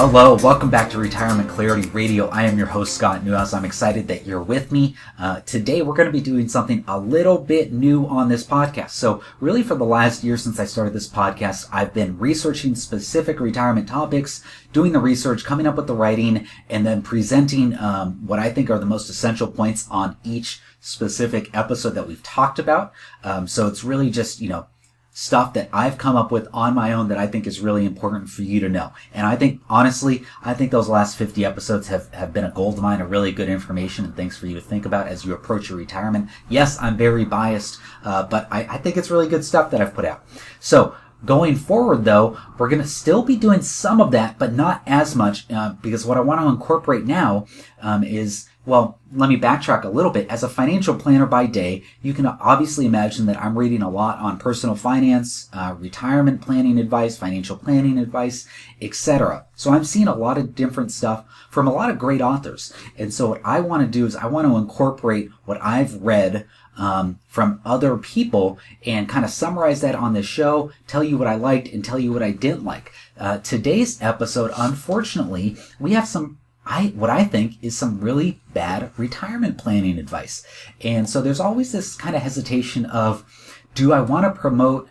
Hello, welcome back to Retirement Clarity Radio. I am your host, Scott Newhouse. I'm excited that you're with me. Today, we're going to be doing something a little bit new on this podcast. So really, for the last year since I started this podcast, I've been researching specific retirement topics, doing the research, coming up with the writing, and then presenting what I think are the most essential points on each specific episode that we've talked about. So it's really just, stuff that I've come up with on my own that I think is really important for you to know. And I think, honestly, those last 50 episodes have been a goldmine of really good information and things for you to think about as you approach your retirement. Yes, I'm very biased, but I think it's really good stuff that I've put out. So, going forward, though, we're going to still be doing some of that, but not as much, because what I want to incorporate now is, well, let me backtrack a little bit. As a financial planner by day, you can obviously imagine that I'm reading a lot on personal finance, retirement planning advice, financial planning advice, etc. So I'm seeing a lot of different stuff from a lot of great authors. And so what I want to do is I want to incorporate what I've read from other people and kind of summarize that on this show, tell you what I liked and tell you what I didn't like. Today's episode, unfortunately, we have what I think is some really bad retirement planning advice. And so there's always this kind of hesitation of, do I want to promote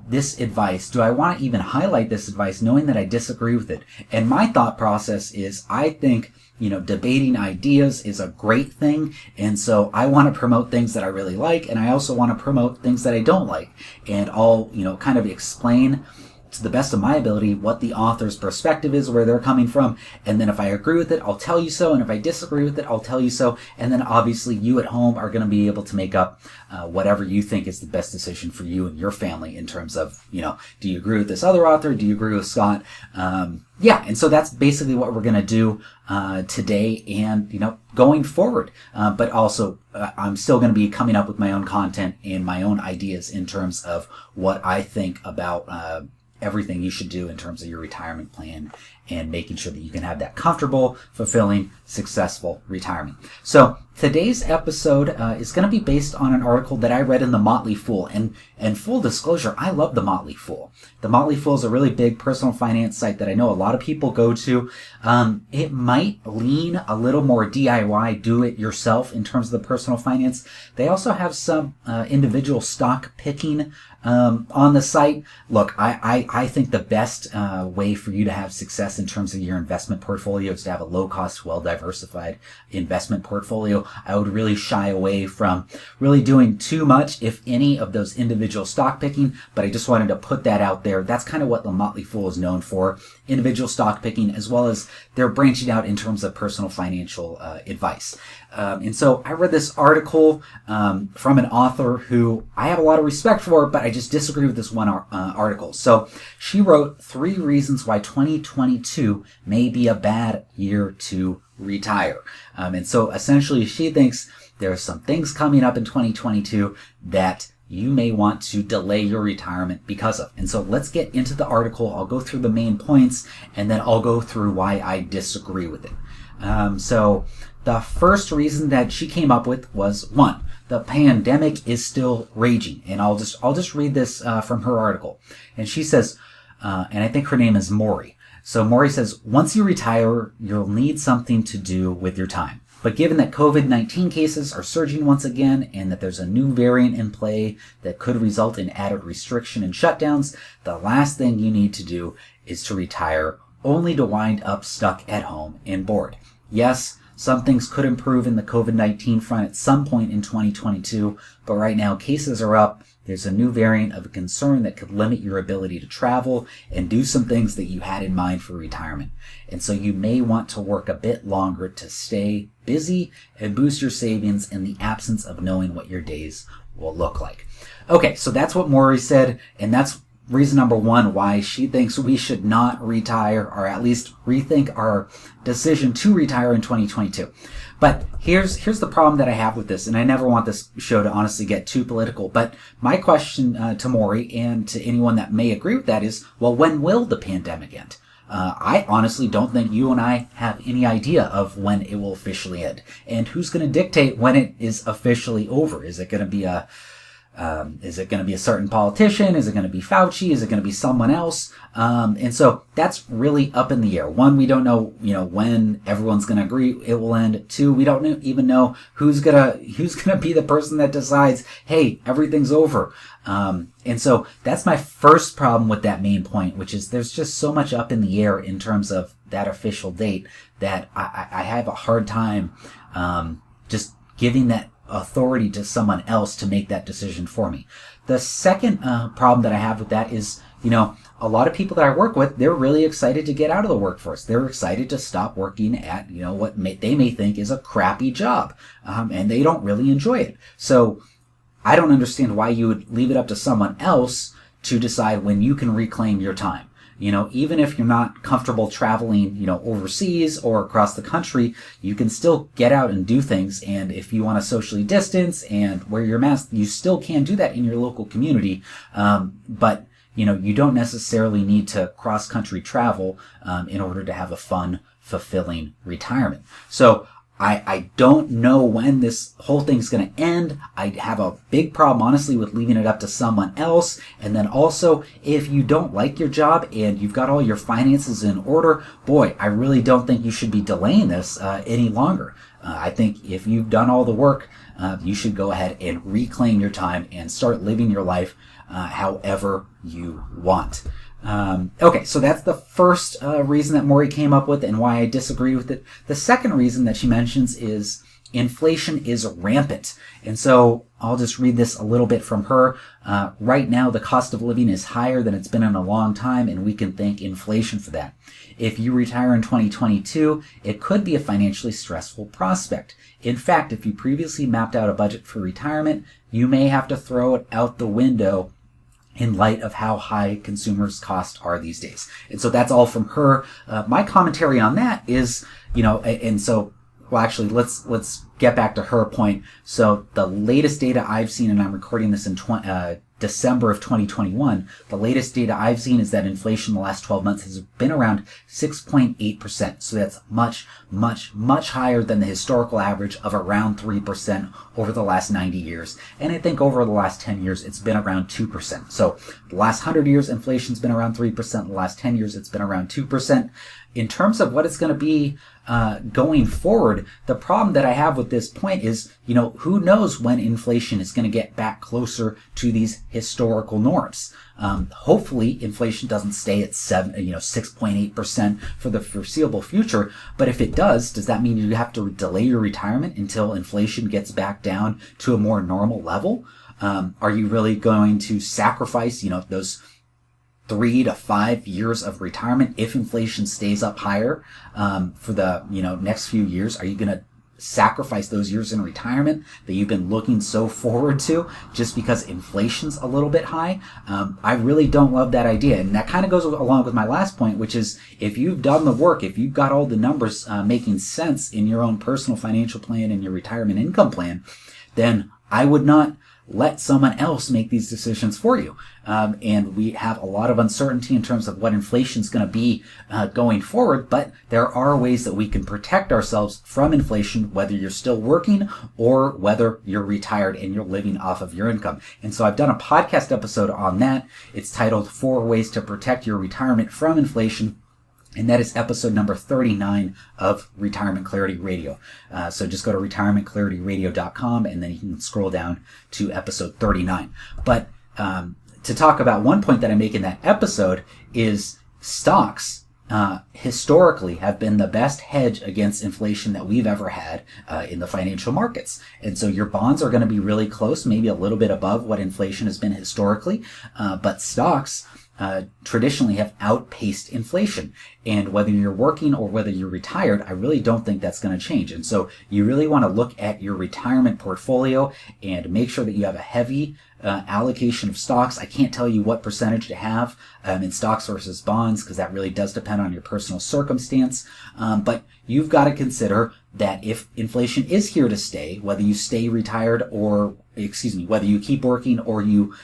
this advice? Do I want to even highlight this advice knowing that I disagree with it? And my thought process is, I think, debating ideas is a great thing. And so I want to promote things that I really like. And I also want to promote things that I don't like. And I'll, kind of explain to the best of my ability what the author's perspective is, where they're coming from, and then if I agree with it, I'll tell you so, and if I disagree with it, I'll tell you so, and then obviously you at home are going to be able to make up whatever you think is the best decision for you and your family in terms of, do you agree with this other author? Do you agree with Scott? And so that's basically what we're going to do today and, going forward. But also, I'm still going to be coming up with my own content and my own ideas in terms of what I think about everything you should do in terms of your retirement plan and making sure that you can have that comfortable, fulfilling, successful retirement. So today's episode is going to be based on an article that I read in the Motley Fool. And full disclosure, I love the Motley Fool. The Motley Fool is a really big personal finance site that I know a lot of people go to. It might lean a little more DIY, do it yourself in terms of the personal finance. They also have some individual stock picking on the site. Look, I think the best way for you to have success in terms of your investment portfolio is to have a low-cost, well-diversified investment portfolio. I would really shy away from really doing too much, if any, of those individual stock picking, but I just wanted to put that out there. That's kind of what the Motley Fool is known for, individual stock picking, as well as they're branching out in terms of personal financial advice. And so I read this article from an author who I have a lot of respect for, but I just disagree with this one article. So she wrote 3 reasons why 2022 may be a bad year to retire. And so essentially she thinks there are some things coming up in 2022 that you may want to delay your retirement because of. And so let's get into the article. I'll go through the main points and then I'll go through why I disagree with it. So the first reason that she came up with was, 1, the pandemic is still raging. And I'll just read this from her article. And she says, and I think her name is Maury. So Maury says, once you retire, you'll need something to do with your time. But given that COVID-19 cases are surging once again and that there's a new variant in play that could result in added restriction and shutdowns, the last thing you need to do is to retire only to wind up stuck at home and bored. Yes, some things could improve in the COVID-19 front at some point in 2022, but right now cases are up. There's a new variant of a concern that could limit your ability to travel and do some things that you had in mind for retirement. And so you may want to work a bit longer to stay busy and boost your savings in the absence of knowing what your days will look like. Okay, so that's what Maury said, and that's reason number 1 why she thinks we should not retire, or at least rethink our decision to retire in 2022. But here's the problem that I have with this, and I never want this show to honestly get too political, but my question to Maury and to anyone that may agree with that is, well, when will the pandemic end? I honestly don't think you and I have any idea of when it will officially end. And who's going to dictate when it is officially over? Is it going to be Is it going to be a certain politician? Is it going to be Fauci? Is it going to be someone else? And so that's really up in the air. One, we don't know, when everyone's going to agree it will end. Two, we don't even know who's gonna be the person that decides, hey, everything's over. And so that's my first problem with that main point, which is there's just so much up in the air in terms of that official date that I have a hard time just giving that authority to someone else to make that decision for me. The second problem that I have with that is, a lot of people that I work with, they're really excited to get out of the workforce. They're excited to stop working at, what they may think is a crappy job, and they don't really enjoy it. So I don't understand why you would leave it up to someone else to decide when you can reclaim your time. Even if you're not comfortable traveling, overseas or across the country, you can still get out and do things. And if you want to socially distance and wear your mask, you still can do that in your local community. But you don't necessarily need to cross-country travel in order to have a fun, fulfilling retirement. So I don't know when this whole thing's going to end. I have a big problem, honestly, with leaving it up to someone else. And then also, if you don't like your job and you've got all your finances in order, boy, I really don't think you should be delaying this any longer. I think if you've done all the work, you should go ahead and reclaim your time and start living your life however you want. Okay, so that's the first reason that Maury came up with and why I disagree with it. The second reason that she mentions is inflation is rampant. And so I'll just read this a little bit from her. Right now, the cost of living is higher than it's been in a long time, and we can thank inflation for that. If you retire in 2022, it could be a financially stressful prospect. In fact, if you previously mapped out a budget for retirement, you may have to throw it out the window in light of how high consumers' costs are these days. And so that's all from her. My commentary on that is, actually, let's get back to her point. So the latest data I've seen, and I'm recording this in December of 2021, the latest data I've seen is that inflation in the last 12 months has been around 6.8%. So that's much, much, much higher than the historical average of around 3% over the last 90 years. And I think over the last 10 years, it's been around 2%. So the last 100 years, inflation's been around 3%. The last 10 years, it's been around 2%. In terms of what it's going to be going forward, the problem that I have with this point is, who knows when inflation is going to get back closer to these historical norms. Hopefully, inflation doesn't stay at 6.8% for the foreseeable future. But if it does that mean you have to delay your retirement until inflation gets back down to a more normal level? Are you really going to sacrifice, those 3 to 5 years of retirement if inflation stays up higher for the next few years? Are you going to sacrifice those years in retirement that you've been looking so forward to just because inflation's a little bit high? I really don't love that idea. And that kind of goes along with my last point, which is if you've done the work, if you've got all the numbers making sense in your own personal financial plan and your retirement income plan, then I would not let someone else make these decisions for you. And we have a lot of uncertainty in terms of what inflation is going to be going forward, but there are ways that we can protect ourselves from inflation, whether you're still working or whether you're retired and you're living off of your income. And so I've done a podcast episode on that. It's titled 4 Ways to Protect Your Retirement from Inflation. And that is episode number 39 of Retirement Clarity Radio. So just go to retirementclarityradio.com and then you can scroll down to episode 39. But to talk about one point that I make in that episode is stocks historically have been the best hedge against inflation that we've ever had in the financial markets. And so your bonds are going to be really close, maybe a little bit above what inflation has been historically, but stocks traditionally have outpaced inflation. And whether you're working or whether you're retired, I really don't think that's going to change. And so you really want to look at your retirement portfolio and make sure that you have a heavy allocation of stocks. I can't tell you what percentage to have in stocks versus bonds because that really does depend on your personal circumstance. But you've got to consider that if inflation is here to stay, whether you stay retired or, whether you keep working or you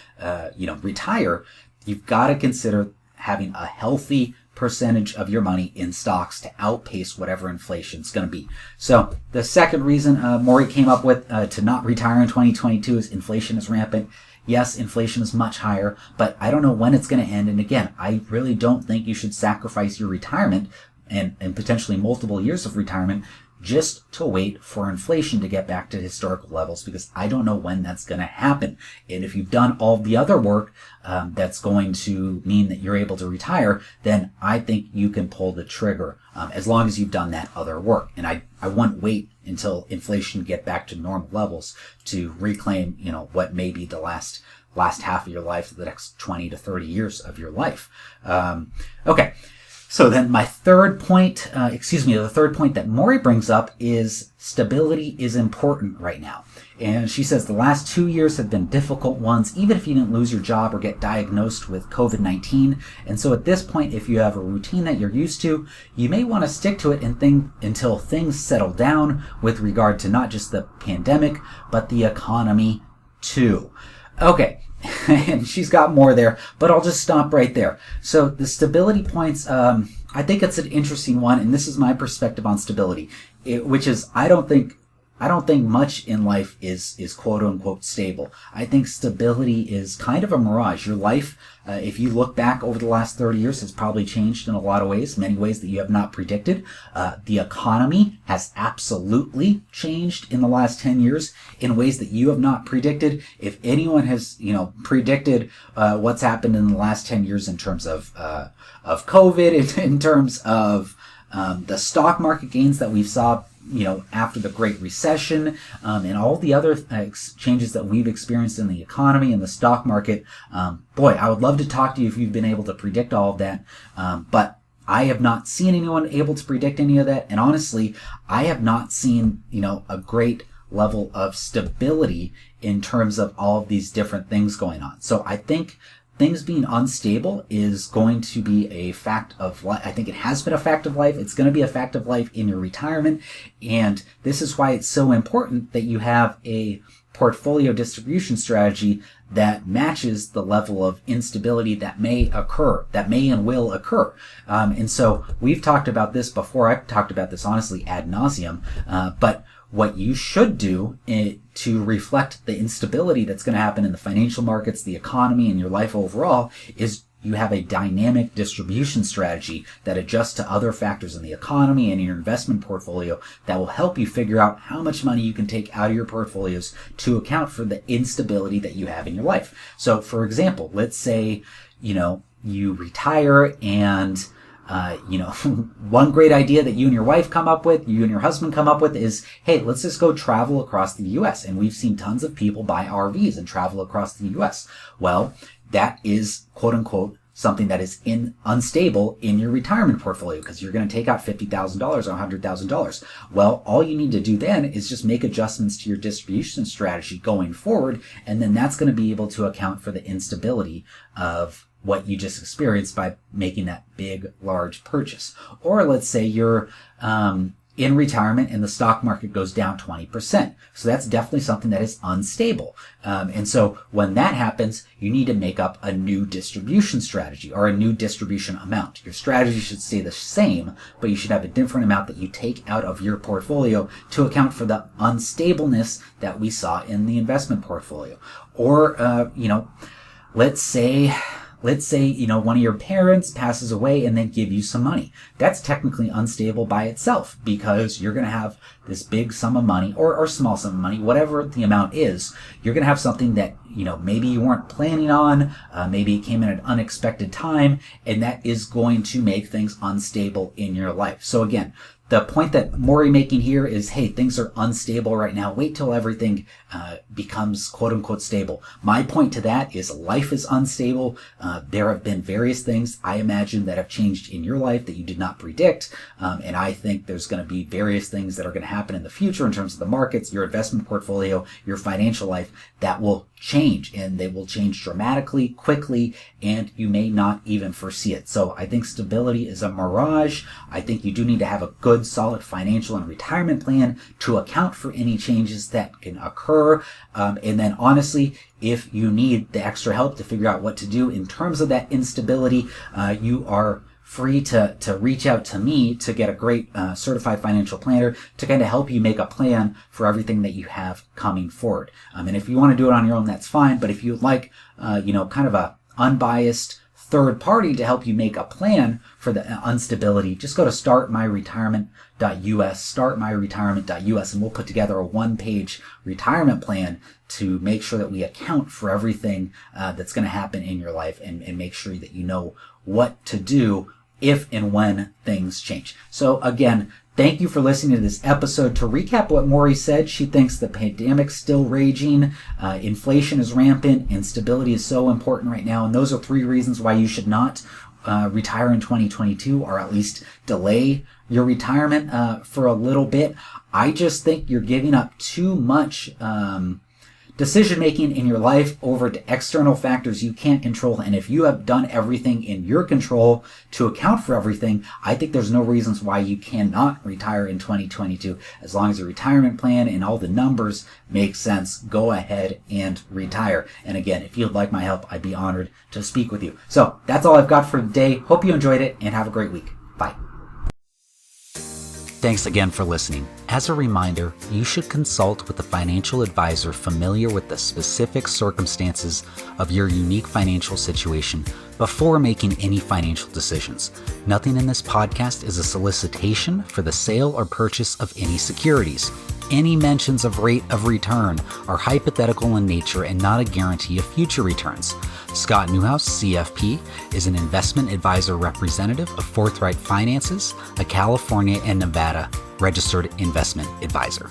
retire, you've got to consider having a healthy percentage of your money in stocks to outpace whatever inflation is going to be. So the second reason Maury came up with to not retire in 2022 is inflation is rampant. Yes, inflation is much higher, but I don't know when it's going to end. And again, I really don't think you should sacrifice your retirement and potentially multiple years of retirement just to wait for inflation to get back to historical levels, because I don't know when that's going to happen. And if you've done all the other work that's going to mean that you're able to retire, then I think you can pull the trigger as long as you've done that other work. And I wouldn't wait until inflation get back to normal levels to reclaim, what may be the last half of your life, the next 20 to 30 years of your life. Okay. So then the third point that Maury brings up is stability is important right now. And she says the last 2 years have been difficult ones, even if you didn't lose your job or get diagnosed with COVID-19. And so at this point, if you have a routine that you're used to, you may want to stick to it until things settle down with regard to not just the pandemic, but the economy too. Okay. And she's got more there, but I'll just stop right there. So the stability points, I think it's an interesting one, and this is my perspective on stability, which is I don't think much in life is quote unquote stable. I think stability is kind of a mirage. Your life, if you look back over the last 30 years, has probably changed in a lot of ways, many ways that you have not predicted. The economy has absolutely changed in the last 10 years in ways that you have not predicted. If anyone has, predicted what's happened in the last 10 years in terms of COVID, in terms of the stock market gains that we saw after the Great Recession, and all the other changes that we've experienced in the economy and the stock market. Boy, I would love to talk to you if you've been able to predict all of that. But I have not seen anyone able to predict any of that. And honestly, I have not seen, a great level of stability in terms of all of these different things going on. So I think things being unstable is going to be a fact of life. I think it has been a fact of life. It's going to be a fact of life in your retirement. And this is why it's so important that you have a portfolio distribution strategy that matches the level of instability that may and will occur. And so we've talked about this before. I've talked about this honestly ad nauseum. But what you should do to reflect the instability that's going to happen in the financial markets, the economy, and your life overall is you have a dynamic distribution strategy that adjusts to other factors in the economy and in your investment portfolio that will help you figure out how much money you can take out of your portfolios to account for the instability that you have in your life. So, for example, let's say, you retire and one great idea that you and your wife come up with, you and your husband come up with is, hey, let's just go travel across the U.S. And we've seen tons of people buy RVs and travel across the U.S. Well, that is quote unquote something that is unstable in your retirement portfolio because you're going to take out $50,000 or $100,000. Well, all you need to do then is just make adjustments to your distribution strategy going forward, and then that's going to be able to account for the instability of what you just experienced by making that big, large purchase. Or let's say you're in retirement and the stock market goes down 20%. So that's definitely something that is unstable. And so when that happens, you need to make up a new distribution strategy or a new distribution amount. Your strategy should stay the same, but you should have a different amount that you take out of your portfolio to account for the unstableness that we saw in the investment portfolio. Or, let's say, one of your parents passes away and then give you some money. That's technically unstable by itself because you're going to have this big sum of money or small sum of money, whatever the amount is. You're going to have something that, maybe you weren't planning on, maybe it came in at an unexpected time, and that is going to make things unstable in your life. So again, the point that Maury making here is, hey, things are unstable right now. Wait till everything becomes quote unquote stable. My point to that is life is unstable. There have been various things I imagine that have changed in your life that you did not predict. And I think there's going to be various things that are going to happen in the future in terms of the markets, your investment portfolio, your financial life that will change, and they will change dramatically, quickly, and you may not even foresee it. So I think stability is a mirage. I think you do need to have a good, solid financial and retirement plan to account for any changes that can occur. And then honestly, if you need the extra help to figure out what to do in terms of that instability, you are free to reach out to me to get a great certified financial planner to kind of help you make a plan for everything that you have coming forward. And if you want to do it on your own, that's fine. But if you'd like, kind of a unbiased third party to help you make a plan for the instability, just go to startmyretirement.us, and we'll put together a one-page retirement plan to make sure that we account for everything that's going to happen in your life and make sure that you know what to do if and when things change. So again, thank you for listening to this episode. To recap what Maury said, she thinks the pandemic's still raging, inflation is rampant, and stability is so important right now. And those are 3 reasons why you should not retire in 2022, or at least delay your retirement for a little bit. I just think you're giving up too much decision making in your life over to external factors you can't control. And if you have done everything in your control to account for everything, I think there's no reasons why you cannot retire in 2022. As long as your retirement plan and all the numbers make sense, go ahead and retire. And again, if you'd like my help, I'd be honored to speak with you. So that's all I've got for today. Hope you enjoyed it and have a great week. Bye. Thanks again for listening. As a reminder, you should consult with a financial advisor familiar with the specific circumstances of your unique financial situation before making any financial decisions. Nothing in this podcast is a solicitation for the sale or purchase of any securities. Any mentions of rate of return are hypothetical in nature and not a guarantee of future returns. Scott Newhouse, CFP, is an investment advisor representative of Forthright Finances, a California and Nevada registered investment advisor.